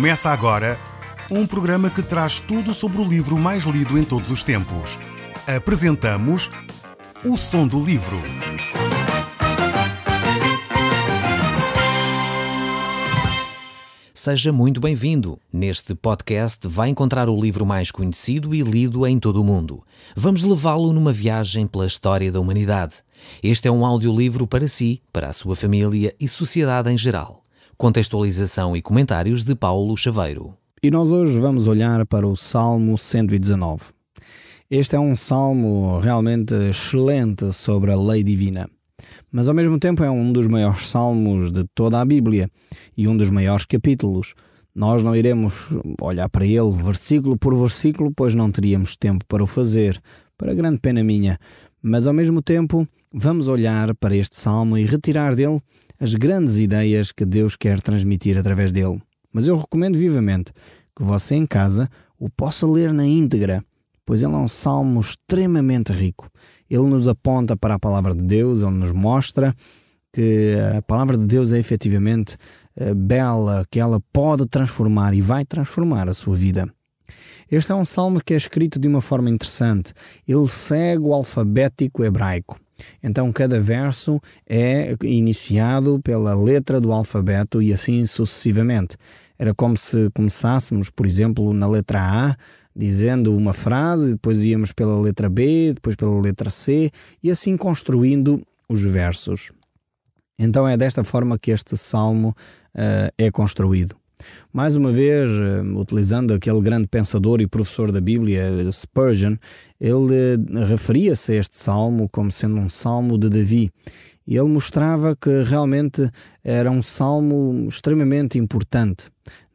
Começa agora um programa que traz tudo sobre o livro mais lido em todos os tempos. Apresentamos O Som do Livro. Seja muito bem-vindo. Neste podcast vai encontrar o livro mais conhecido e lido em todo o mundo. Vamos levá-lo numa viagem pela história da humanidade. Este é um audiolivro para si, para a sua família e sociedade em geral. Contextualização e comentários de Paulo Chaveiro. E nós hoje vamos olhar para o Salmo 119. Este é um salmo realmente excelente sobre a lei divina. Mas ao mesmo tempo é um dos maiores salmos de toda a Bíblia e um dos maiores capítulos. Nós não iremos olhar para ele versículo por versículo, pois não teríamos tempo para o fazer, para grande pena minha. Mas ao mesmo tempo vamos olhar para este salmo e retirar dele as grandes ideias que Deus quer transmitir através dele. Mas eu recomendo vivamente que você em casa o possa ler na íntegra, pois ele é um salmo extremamente rico. Ele nos aponta para a palavra de Deus, ele nos mostra que a palavra de Deus é efetivamente bela, que ela pode transformar e vai transformar a sua vida. Este é um salmo que é escrito de uma forma interessante. Ele segue o alfabético hebraico. Então cada verso é iniciado pela letra do alfabeto e assim sucessivamente. Era como se começássemos, por exemplo, na letra A, dizendo uma frase, depois íamos pela letra B, depois pela letra C, e assim construindo os versos. Então é desta forma que este salmo é construído. Mais uma vez, utilizando aquele grande pensador e professor da Bíblia, Spurgeon, ele referia-se a este salmo como sendo um salmo de Davi. E ele mostrava que realmente era um salmo extremamente importante.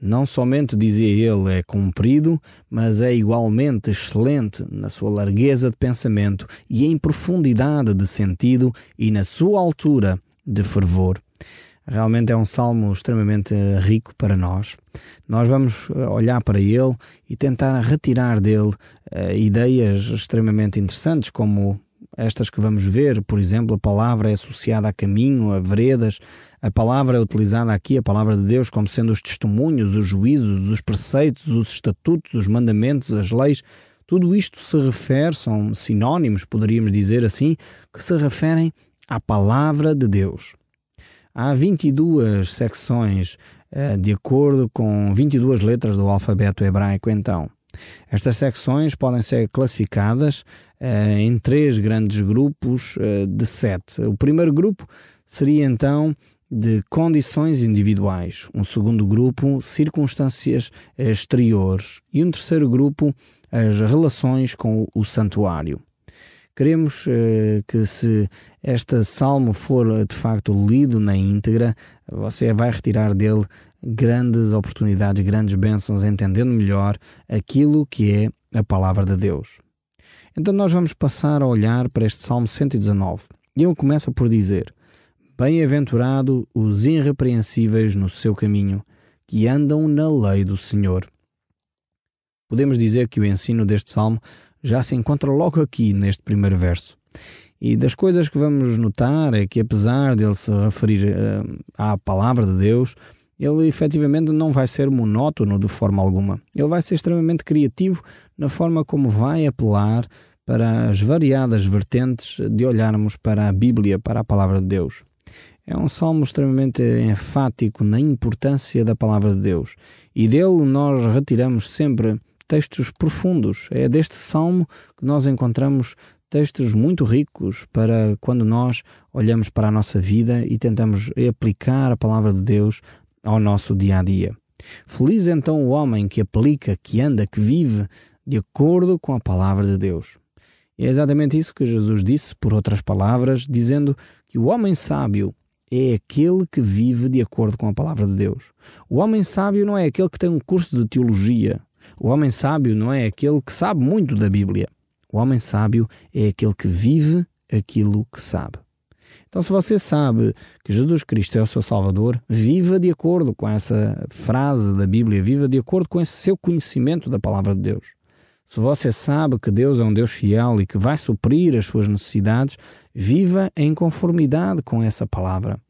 Não somente, dizia ele, é comprido, mas é igualmente excelente na sua largueza de pensamento e em profundidade de sentido e na sua altura de fervor. Realmente é um salmo extremamente rico para nós. Nós vamos olhar para ele e tentar retirar dele ideias extremamente interessantes, como estas que vamos ver. Por exemplo, a palavra é associada a caminho, a veredas. A palavra é utilizada aqui, a palavra de Deus, como sendo os testemunhos, os juízos, os preceitos, os estatutos, os mandamentos, as leis. Tudo isto se refere, são sinónimos, poderíamos dizer assim, que se referem à palavra de Deus. Há 22 secções de acordo com 22 letras do alfabeto hebraico, então. Estas secções podem ser classificadas em 3 grandes grupos de 7. O primeiro grupo seria, então, de condições individuais. Um segundo grupo, circunstâncias exteriores. E um terceiro grupo, as relações com o santuário. Queremos que, se este salmo for de facto lido na íntegra, você vai retirar dele grandes oportunidades, grandes bênçãos, entendendo melhor aquilo que é a palavra de Deus. Então nós vamos passar a olhar para este Salmo 119. E ele começa por dizer: Bem-aventurado os irrepreensíveis no seu caminho, que andam na lei do Senhor. Podemos dizer que o ensino deste salmo já se encontra logo aqui neste primeiro verso. E das coisas que vamos notar é que, apesar dele se referir à palavra de Deus, ele efetivamente não vai ser monótono de forma alguma. Ele vai ser extremamente criativo na forma como vai apelar para as variadas vertentes de olharmos para a Bíblia, para a palavra de Deus. É um salmo extremamente enfático na importância da palavra de Deus. E dele nós retiramos sempre textos profundos. É deste salmo que nós encontramos textos muito ricos para quando nós olhamos para a nossa vida e tentamos aplicar a palavra de Deus ao nosso dia-a-dia. Feliz então o homem que aplica, que anda, que vive de acordo com a palavra de Deus. É exatamente isso que Jesus disse, por outras palavras, dizendo que o homem sábio é aquele que vive de acordo com a palavra de Deus. O homem sábio não é aquele que tem um curso de teologia. O homem sábio não é aquele que sabe muito da Bíblia. O homem sábio é aquele que vive aquilo que sabe. Então, se você sabe que Jesus Cristo é o seu Salvador, viva de acordo com essa frase da Bíblia, viva de acordo com esse seu conhecimento da palavra de Deus. Se você sabe que Deus é um Deus fiel e que vai suprir as suas necessidades, viva em conformidade com essa palavra.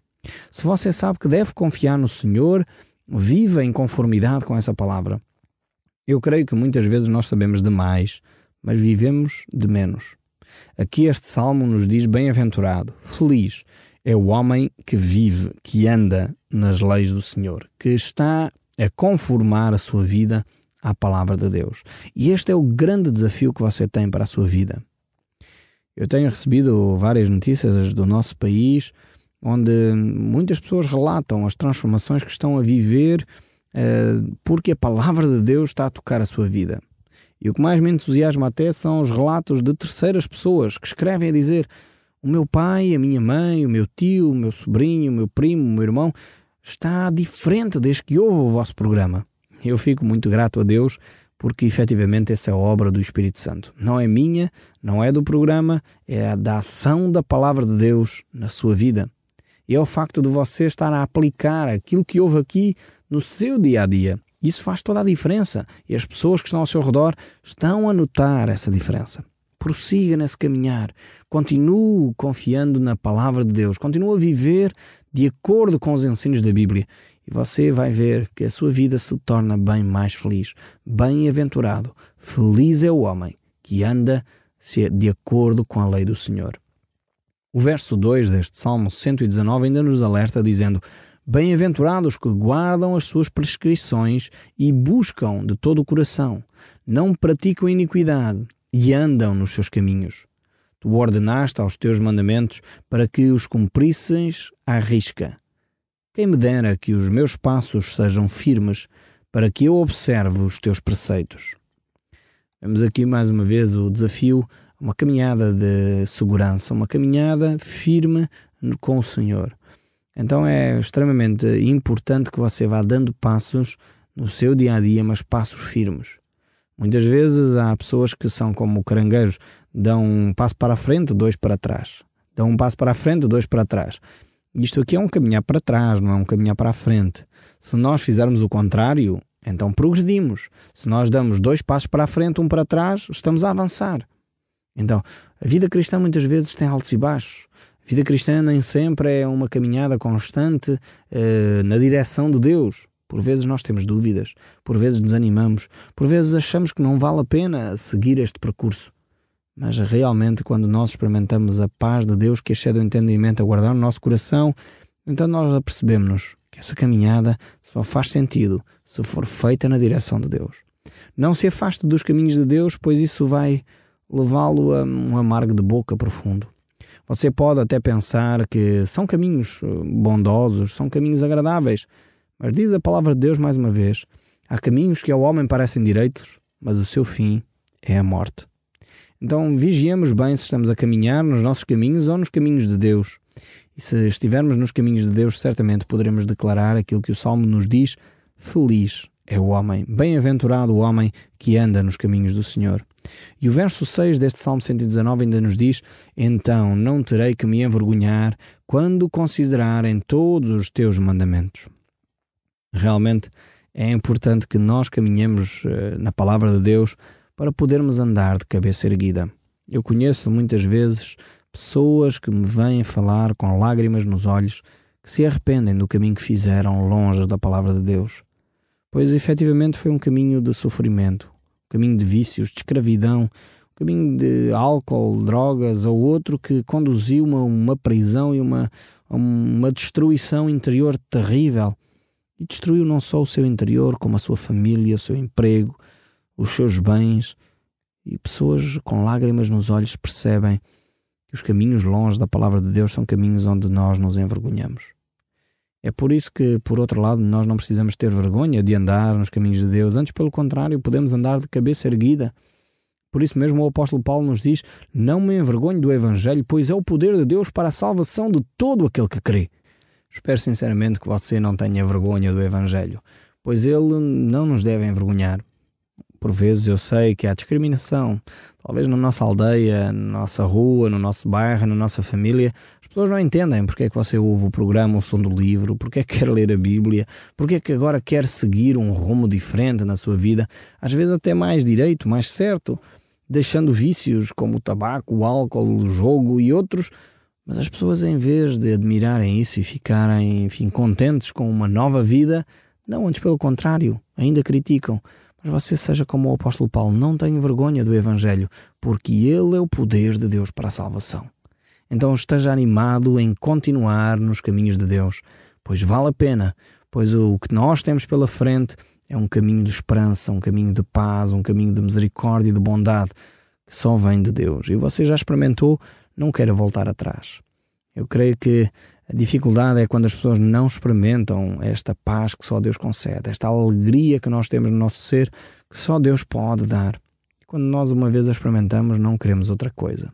Se você sabe que deve confiar no Senhor Viva em conformidade com essa palavra. Eu creio que muitas vezes nós sabemos demais, mas vivemos de menos. Aqui este salmo nos diz: bem-aventurado, feliz é o homem que vive, que anda nas leis do Senhor, que está a conformar a sua vida à palavra de Deus. E este é o grande desafio que você tem para a sua vida. Eu tenho recebido várias notícias do nosso país onde muitas pessoas relatam as transformações que estão a viver porque a palavra de Deus está a tocar a sua vida. E o que mais me entusiasma até são os relatos de terceiras pessoas que escrevem a dizer: o meu pai, a minha mãe, o meu tio, o meu sobrinho, o meu primo, o meu irmão está diferente desde que ouve o vosso programa. Eu fico muito grato a Deus porque efetivamente essa é a obra do Espírito Santo. Não é minha, não é do programa, é a da ação da palavra de Deus na sua vida. E é o facto de você estar a aplicar aquilo que houve aqui no seu dia-a-dia. Isso faz toda a diferença e as pessoas que estão ao seu redor estão a notar essa diferença. Prossiga nesse caminhar, continue confiando na palavra de Deus, continue a viver de acordo com os ensinos da Bíblia e você vai ver que a sua vida se torna bem mais feliz, bem-aventurado. Feliz é o homem que anda de acordo com a lei do Senhor. O verso 2 deste Salmo 119 ainda nos alerta dizendo: bem-aventurados que guardam as suas prescrições e buscam de todo o coração, não praticam iniquidade e andam nos seus caminhos. Tu ordenaste aos teus mandamentos para que os cumprisses à risca. Quem me dera que os meus passos sejam firmes para que eu observe os teus preceitos. Vemos aqui mais uma vez o desafio, uma caminhada de segurança, uma caminhada firme com o Senhor. Então é extremamente importante que você vá dando passos no seu dia-a-dia, mas passos firmes. Muitas vezes há pessoas que são como caranguejos, dão um passo para a frente, dois para trás. Dão um passo para a frente, dois para trás. Isto aqui é um caminhar para trás, não é um caminhar para a frente. Se nós fizermos o contrário, então progredimos. Se nós damos 2 passos para a frente, 1 para trás, estamos a avançar. Então, a vida cristã muitas vezes tem altos e baixos. A vida cristã nem sempre é uma caminhada constante na direção de Deus. Por vezes nós temos dúvidas, por vezes desanimamos, por vezes achamos que não vale a pena seguir este percurso. Mas realmente quando nós experimentamos a paz de Deus que excede o entendimento a guardar no nosso coração, então nós apercebemos-nos que essa caminhada só faz sentido se for feita na direção de Deus. Não se afaste dos caminhos de Deus, pois isso vai levá-lo a um amargo de boca profundo. Você pode até pensar que são caminhos bondosos, são caminhos agradáveis, mas diz a palavra de Deus mais uma vez: há caminhos que ao homem parecem direitos, mas o seu fim é a morte. Então vigiemos bem se estamos a caminhar nos nossos caminhos ou nos caminhos de Deus. E se estivermos nos caminhos de Deus, certamente poderemos declarar aquilo que o Salmo nos diz: feliz é o homem, bem-aventurado o homem que anda nos caminhos do Senhor. E o verso 6 deste Salmo 119 ainda nos diz: então não terei que me envergonhar quando considerarem todos os teus mandamentos. Realmente é importante que nós caminhemos na palavra de Deus para podermos andar de cabeça erguida. Eu conheço muitas vezes pessoas que me vêm falar com lágrimas nos olhos que se arrependem do caminho que fizeram longe da palavra de Deus. Pois efetivamente foi um caminho de sofrimento, um caminho de vícios, de escravidão, um caminho de álcool, drogas ou outro que conduziu a uma prisão e uma destruição interior terrível. E destruiu não só o seu interior, como a sua família, o seu emprego, os seus bens. E pessoas com lágrimas nos olhos percebem que os caminhos longe da palavra de Deus são caminhos onde nós nos envergonhamos. É por isso que, por outro lado, nós não precisamos ter vergonha de andar nos caminhos de Deus. Antes, pelo contrário, podemos andar de cabeça erguida. Por isso mesmo o apóstolo Paulo nos diz: não me envergonho do Evangelho, pois é o poder de Deus para a salvação de todo aquele que crê. Espero sinceramente que você não tenha vergonha do Evangelho, pois ele não nos deve envergonhar. Por vezes eu sei que há discriminação, talvez na nossa aldeia, na nossa rua, no nosso bairro, na nossa família. As pessoas não entendem porque é que você ouve o programa O Som do Livro, porque é que quer ler a Bíblia, porque é que agora quer seguir um rumo diferente na sua vida, às vezes até mais direito, mais certo, deixando vícios como o tabaco, o álcool, o jogo e outros. Mas as pessoas, em vez de admirarem isso e ficarem, contentes com uma nova vida, Não, antes pelo contrário, ainda criticam. Mas você seja como o apóstolo Paulo, não tenha vergonha do Evangelho, porque ele é o poder de Deus para a salvação. Então esteja animado em continuar nos caminhos de Deus, pois vale a pena, pois o que nós temos pela frente é um caminho de esperança, um caminho de paz, um caminho de misericórdia e de bondade, que só vem de Deus. E você já experimentou, não queira voltar atrás. Eu creio que a dificuldade é quando as pessoas não experimentam esta paz que só Deus concede, esta alegria que nós temos no nosso ser, que só Deus pode dar. E quando nós uma vez a experimentamos, não queremos outra coisa.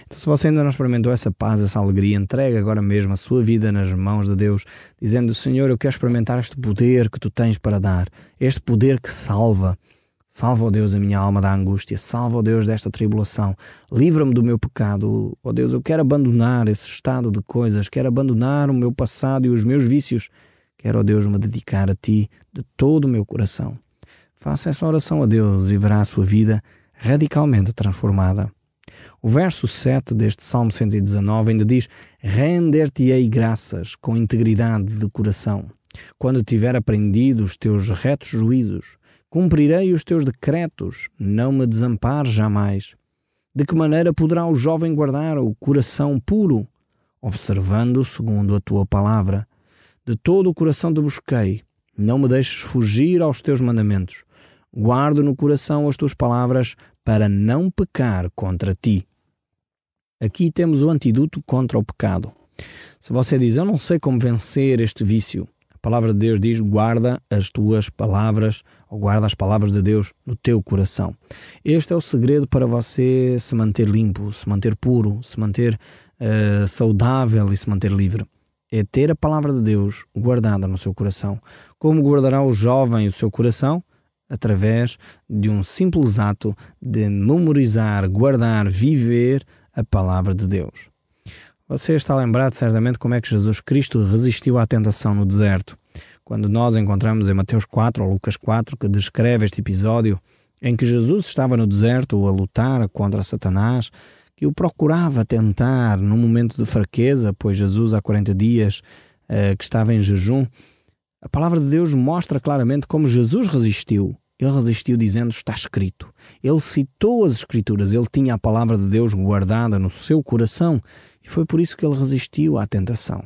Então, se você ainda não experimentou essa paz, essa alegria, entregue agora mesmo a sua vida nas mãos de Deus, dizendo: Senhor, eu quero experimentar este poder que Tu tens para dar, este poder que salva. Salva, ó Deus, a minha alma da angústia. Salva, ó Deus, desta tribulação. Livra-me do meu pecado. Ó Deus, eu quero abandonar esse estado de coisas. Quero abandonar o meu passado e os meus vícios. Quero, ó Deus, me dedicar a Ti de todo o meu coração. Faça essa oração a Deus e verá a sua vida radicalmente transformada. O verso 7 deste Salmo 119 ainda diz: render-te-ei graças com integridade de coração. Quando tiver aprendido os Teus retos juízos, cumprirei os Teus decretos, não me desampares jamais. De que maneira poderá o jovem guardar o coração puro? Observando segundo a Tua palavra. De todo o coração Te busquei, não me deixes fugir aos Teus mandamentos. Guardo no coração as Tuas palavras para não pecar contra Ti. Aqui temos o antídoto contra o pecado. Se você diz: eu não sei como vencer este vício, a palavra de Deus diz: guarda as tuas palavras, ou guarda as palavras de Deus no teu coração. Este é o segredo para você se manter limpo, se manter puro, se manter saudável e se manter livre. É ter a palavra de Deus guardada no seu coração. Como guardará o jovem o seu coração? Através de um simples ato de memorizar, guardar, viver a palavra de Deus. Você está lembrado certamente como é que Jesus Cristo resistiu à tentação no deserto. Quando nós encontramos em Mateus 4 ou Lucas 4, que descreve este episódio em que Jesus estava no deserto a lutar contra Satanás, que o procurava tentar num momento de fraqueza, pois Jesus há 40 dias que estava em jejum. A palavra de Deus mostra claramente como Jesus resistiu. Ele resistiu dizendo: está escrito. Ele citou as Escrituras, ele tinha a palavra de Deus guardada no seu coração e foi por isso que ele resistiu à tentação.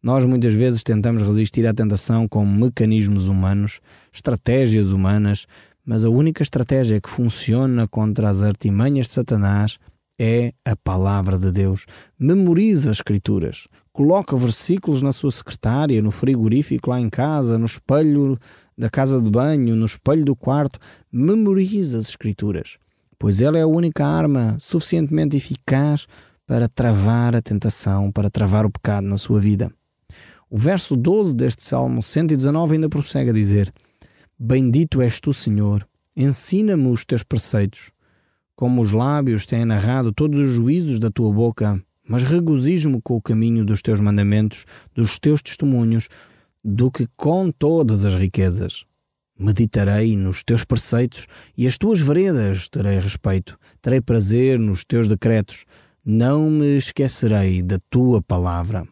Nós muitas vezes tentamos resistir à tentação com mecanismos humanos, estratégias humanas, mas a única estratégia que funciona contra as artimanhas de Satanás é a palavra de Deus. Memoriza as Escrituras. Coloca versículos na sua secretária, no frigorífico lá em casa, no espelho da casa de banho, no espelho do quarto. Memoriza as Escrituras, pois ela é a única arma suficientemente eficaz para travar a tentação, para travar o pecado na sua vida. O verso 12 deste Salmo 119 ainda prossegue a dizer: bendito és tu, Senhor, ensina-me os teus preceitos. Como os lábios têm narrado todos os juízos da tua boca, mas regozijo-me com o caminho dos teus mandamentos, dos teus testemunhos, do que com todas as riquezas. Meditarei nos teus preceitos e as tuas veredas terei respeito. Terei prazer nos teus decretos. Não me esquecerei da tua palavra.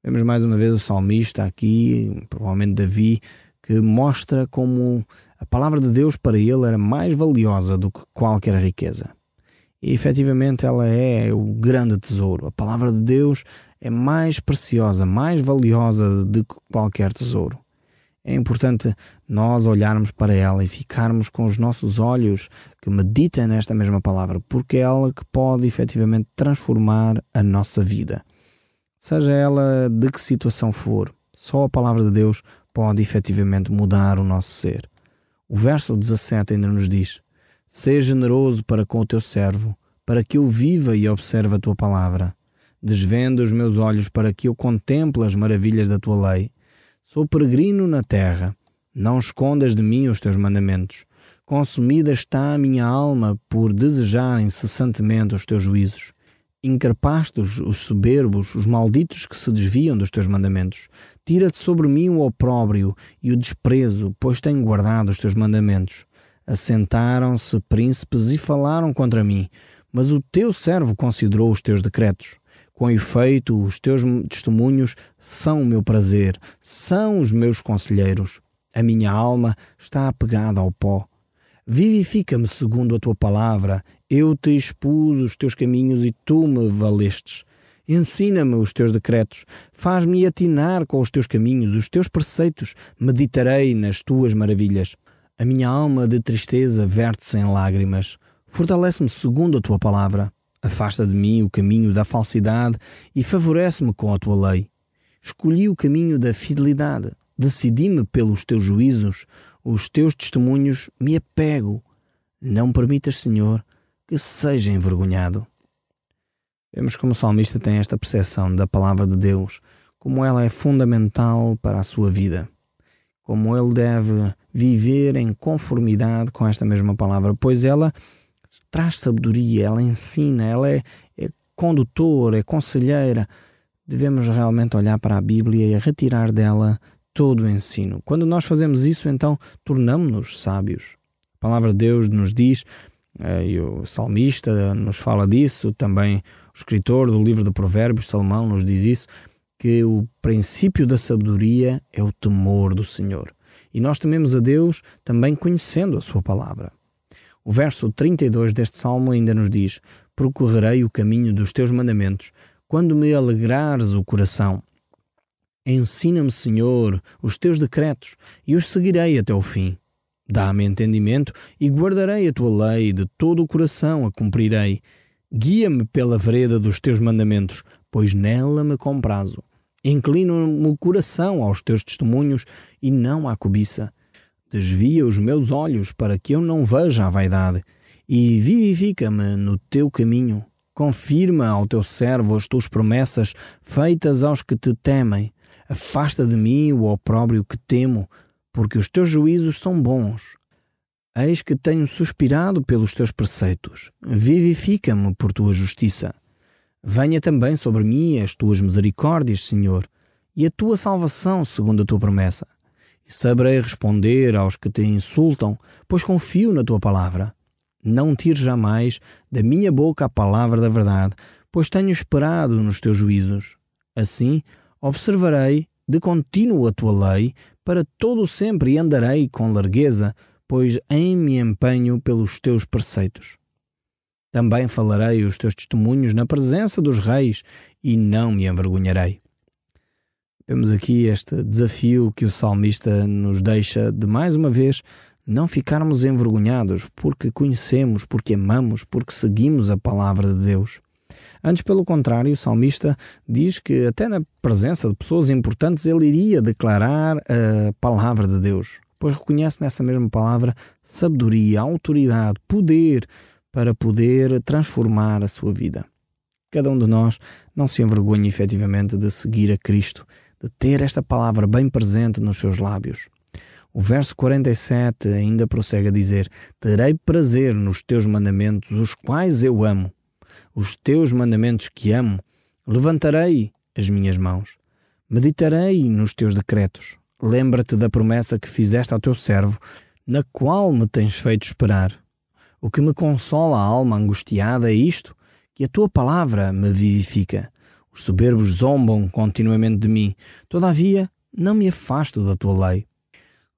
Vemos mais uma vez o salmista aqui, provavelmente Davi, que mostra como a palavra de Deus para ele era mais valiosa do que qualquer riqueza. E efetivamente ela é o grande tesouro. A palavra de Deus é mais preciosa, mais valiosa do que qualquer tesouro. É importante nós olharmos para ela e ficarmos com os nossos olhos que meditam nesta mesma palavra, porque é ela que pode efetivamente transformar a nossa vida. Seja ela de que situação for, só a palavra de Deus pode efetivamente mudar o nosso ser. O verso 17 ainda nos diz: seja generoso para com o teu servo, para que eu viva e observe a tua palavra. Desvenda os meus olhos para que eu contemple as maravilhas da tua lei. Sou peregrino na terra, não escondas de mim os teus mandamentos. Consumida está a minha alma por desejar incessantemente os teus juízos. Encarpaste os soberbos, os malditos que se desviam dos teus mandamentos. Tira-te sobre mim o opróbrio e o desprezo, pois tenho guardado os teus mandamentos. Assentaram-se príncipes e falaram contra mim, mas o teu servo considerou os teus decretos. Com efeito, os teus testemunhos são o meu prazer, são os meus conselheiros. A minha alma está apegada ao pó. Vivifica-me segundo a tua palavra. Eu te expus os teus caminhos e tu me valestes. Ensina-me os teus decretos. Faz-me atinar com os teus caminhos, os teus preceitos. Meditarei nas tuas maravilhas. A minha alma de tristeza verte-se em lágrimas. Fortalece-me segundo a tua palavra. Afasta de mim o caminho da falsidade e favorece-me com a tua lei. Escolhi o caminho da fidelidade. Decidi-me pelos teus juízos. Os teus testemunhos me apego. Não permitas, Senhor, que seja envergonhado. Vemos como o salmista tem esta percepção da palavra de Deus, como ela é fundamental para a sua vida, como ele deve viver em conformidade com esta mesma palavra, pois ela traz sabedoria, ela ensina, ela é condutora, é conselheira. Devemos realmente olhar para a Bíblia e retirar dela todo o ensino. Quando nós fazemos isso, então tornamos-nos sábios. A palavra de Deus nos diz, e o salmista nos fala disso, também o escritor do livro de Provérbios, Salomão, nos diz isso, que o princípio da sabedoria é o temor do Senhor. E nós tememos a Deus também conhecendo a sua palavra. O verso 32 deste salmo ainda nos diz: percorrerei o caminho dos teus mandamentos, quando me alegrares o coração. Ensina-me, Senhor, os teus decretos, e os seguirei até o fim. Dá-me entendimento e guardarei a tua lei, de todo o coração a cumprirei. Guia-me pela vereda dos teus mandamentos, pois nela me comprazo. Inclina-me o coração aos teus testemunhos e não à cobiça. Desvia os meus olhos para que eu não veja a vaidade, e vivifica-me no teu caminho. Confirma ao teu servo as tuas promessas feitas aos que te temem. Afasta de mim o opróbrio que temo, porque os teus juízos são bons. Eis que tenho suspirado pelos teus preceitos. Vivifica-me por tua justiça. Venha também sobre mim as tuas misericórdias, Senhor, e a tua salvação segundo a tua promessa. E saberei responder aos que te insultam, pois confio na tua palavra. Não tires jamais da minha boca a palavra da verdade, pois tenho esperado nos teus juízos. Assim, observarei de contínuo a tua lei para todo o sempre e andarei com largueza, pois em me empenho pelos teus preceitos. Também falarei os teus testemunhos na presença dos reis e não me envergonharei. Vemos aqui este desafio que o salmista nos deixa de, mais uma vez, não ficarmos envergonhados porque conhecemos, porque amamos, porque seguimos a palavra de Deus. Antes, pelo contrário, o salmista diz que até na presença de pessoas importantes ele iria declarar a palavra de Deus, pois reconhece nessa mesma palavra sabedoria, autoridade, poder para poder transformar a sua vida. Cada um de nós não se envergonhe efetivamente de seguir a Cristo, de ter esta palavra bem presente nos seus lábios. O verso 47 ainda prossegue a dizer: terei prazer nos teus mandamentos, os quais eu amo. Os teus mandamentos que amo, levantarei as minhas mãos. Meditarei nos teus decretos. Lembra-te da promessa que fizeste ao teu servo, na qual me tens feito esperar. O que me consola a alma angustiada é isto, que a tua palavra me vivifica. Os soberbos zombam continuamente de mim, todavia não me afasto da tua lei.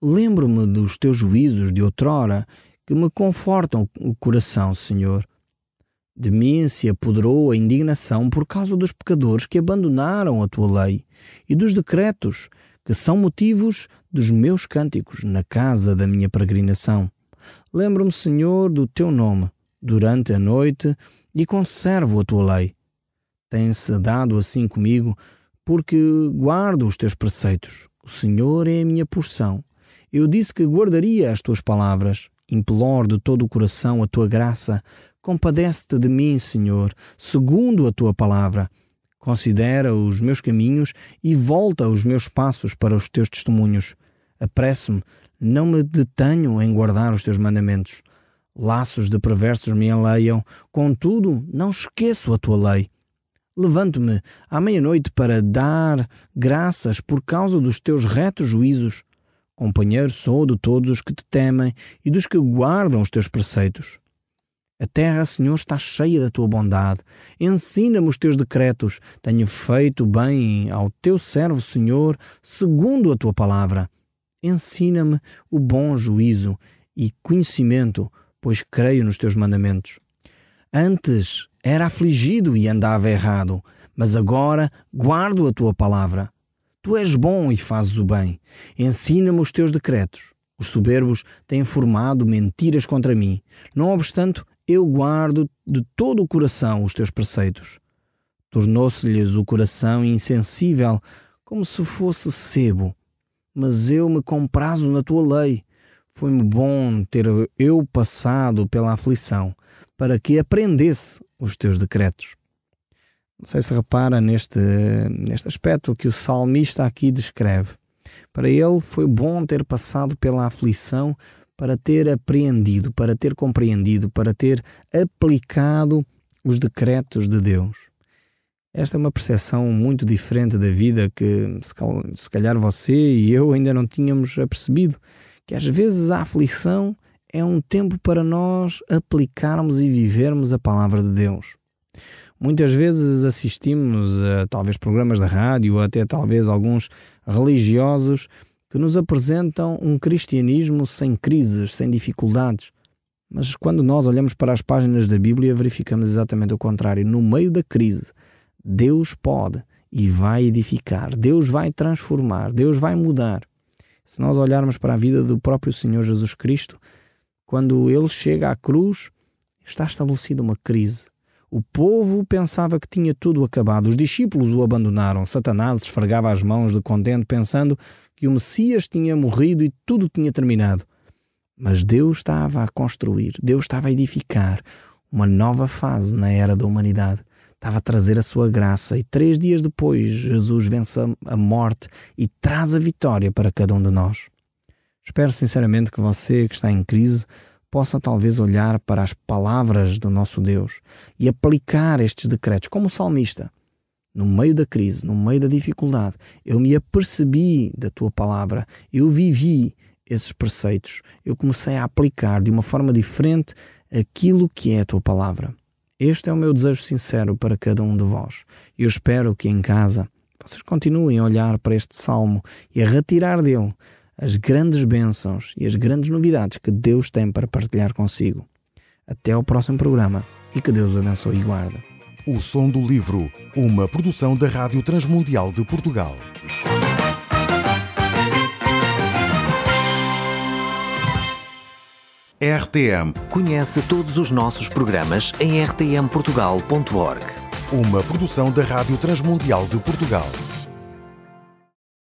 Lembro-me dos teus juízos de outrora, que me confortam o coração, Senhor. De mim se apoderou a indignação por causa dos pecadores que abandonaram a tua lei e dos decretos que são motivos dos meus cânticos na casa da minha peregrinação. Lembro-me, Senhor, do teu nome durante a noite e conservo a tua lei. Tem-se dado assim comigo porque guardo os teus preceitos. O Senhor é a minha porção. Eu disse que guardaria as tuas palavras. Imploro de todo o coração a tua graça. Compadece-te de mim, Senhor, segundo a tua palavra. Considera os meus caminhos e volta os meus passos para os teus testemunhos. Apresso-me, não me detenho em guardar os teus mandamentos. Laços de perversos me enleiam, contudo não esqueço a tua lei. Levanto-me à meia-noite para dar graças por causa dos teus retos juízos. Companheiro sou de todos os que te temem e dos que guardam os teus preceitos. A terra, Senhor, está cheia da tua bondade. Ensina-me os teus decretos. Tenho feito bem ao teu servo, Senhor, segundo a tua palavra. Ensina-me o bom juízo e conhecimento, pois creio nos teus mandamentos. Antes era afligido e andava errado, mas agora guardo a tua palavra. Tu és bom e fazes o bem. Ensina-me os teus decretos. Os soberbos têm formado mentiras contra mim. Não obstante, eu guardo de todo o coração os teus preceitos. Tornou-se-lhes o coração insensível, como se fosse sebo. Mas eu me comprazo na tua lei. Foi-me bom ter eu passado pela aflição, para que aprendesse os teus decretos. Não sei se repara neste aspecto que o salmista aqui descreve. Para ele foi bom ter passado pela aflição para ter apreendido, para ter compreendido, para ter aplicado os decretos de Deus. Esta é uma percepção muito diferente da vida que se calhar você e eu ainda não tínhamos apercebido, que às vezes a aflição é um tempo para nós aplicarmos e vivermos a palavra de Deus. Muitas vezes assistimos a talvez programas da rádio ou até talvez alguns religiosos que nos apresentam um cristianismo sem crises, sem dificuldades. Mas quando nós olhamos para as páginas da Bíblia, verificamos exatamente o contrário. No meio da crise, Deus pode e vai edificar, Deus vai transformar, Deus vai mudar. Se nós olharmos para a vida do próprio Senhor Jesus Cristo, quando Ele chega à cruz, está estabelecida uma crise. O povo pensava que tinha tudo acabado. Os discípulos o abandonaram. Satanás esfregava as mãos de contente, pensando que o Messias tinha morrido e tudo tinha terminado. Mas Deus estava a construir, Deus estava a edificar uma nova fase na era da humanidade. Estava a trazer a sua graça e 3 dias depois Jesus vence a morte e traz a vitória para cada um de nós. Espero sinceramente que você que está em crise possa talvez olhar para as palavras do nosso Deus e aplicar estes decretos, como o salmista. No meio da crise, no meio da dificuldade, eu me apercebi da tua palavra, eu vivi esses preceitos, eu comecei a aplicar de uma forma diferente aquilo que é a tua palavra. Este é o meu desejo sincero para cada um de vós. Eu espero que em casa vocês continuem a olhar para este salmo e a retirar dele as grandes bênçãos e as grandes novidades que Deus tem para partilhar consigo. Até ao próximo programa e que Deus o abençoe e guarde. O Som do Livro, uma produção da Rádio Transmundial de Portugal. RTM. Conhece todos os nossos programas em rtmportugal.org. Uma produção da Rádio Transmundial de Portugal.